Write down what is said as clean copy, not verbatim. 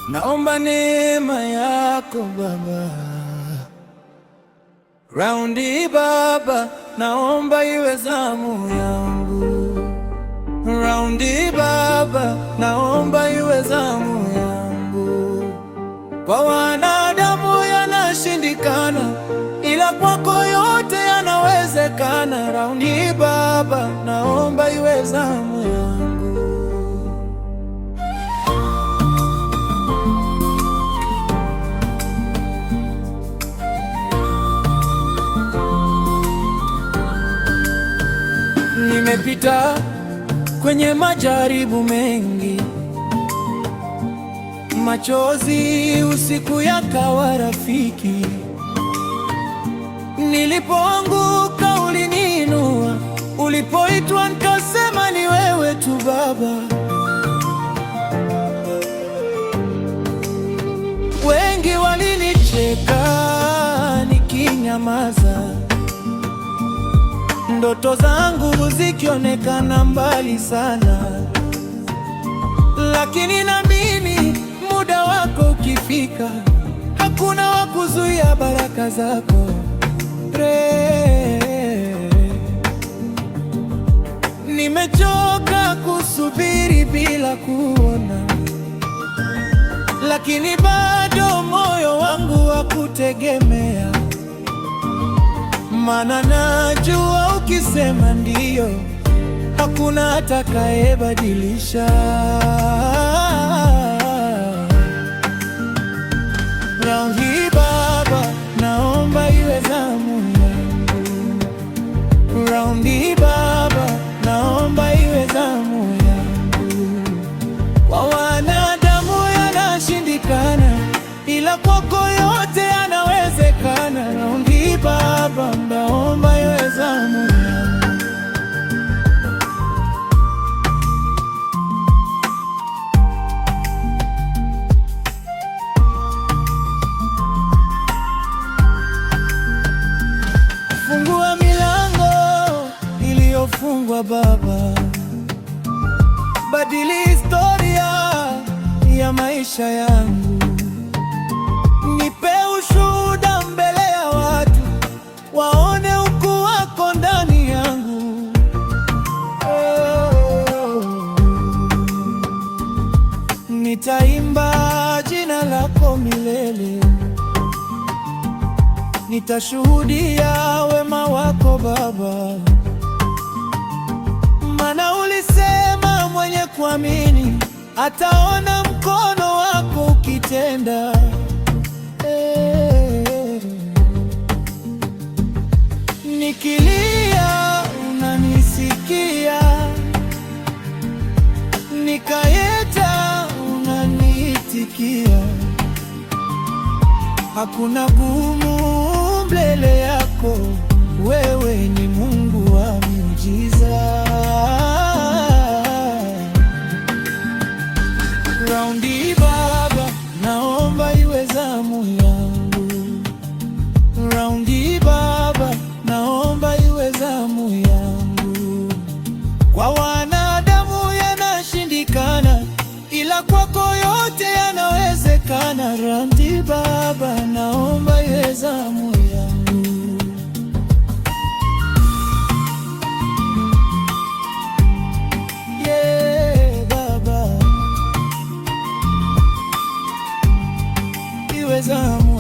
Naomba neema yako Baba, raundi Baba, naomba iwe zamu yangu. Raundi Baba, naomba iwe zamu yangu. Kwa wanadamu yanashindikana, ila kwako yote yanawezekana. Raundi Baba, naomba iwe zamu yangu. Nimepita kwenye majaribu mengi, machozi usiku yakawa rafiki. Nilipoanguka uliniinua, ulipoitwa nikasema ni wewe tu Baba. Wengi walinicheka nikinyamaza, ndoto zangu zikionekana mbali sana, lakini naamini muda wako ukifika, hakuna wa kuzuia baraka zako. Nimechoka kusubiri bila kuona, lakini bado moyo wangu wa kutegemea, maana najua ukisema ndiyo, hakuna atakayebadilisha. Raundi Baba, naomba iwe zamu yangu. Raundi Baba, naomba iwe zamu yangu. Kwa wanadamu yanashindikana, ila kwako yote yanawezekana. Raundi Baba, naomba iwe zamu yangu. Fungua milango iliyofungwa Baba, badili historia ya maisha yangu. Nipe ushuhuda mbele ya watu, waone ukuu wako ndani yangu. Nitaimba jina lako milele, nitashuhudia wema wako Baba, maana ulisema mwenye kuamini ataona mkono wako ukitenda. Nikilia unanisikia, nikaita unaniitikia. Hakuna gumu mbele yako, wewe ni Mungu wa miujiza. Raundi Baba, naomba iwe zamu yangu. Raundi Baba, naomba iwe zamu yangu. Kwa wanadamu yanashindikana, ila kwako yote yanawezekana. Raundi Baba, naomba iwe zamu yangu. Yeah, Baba, iwe zamu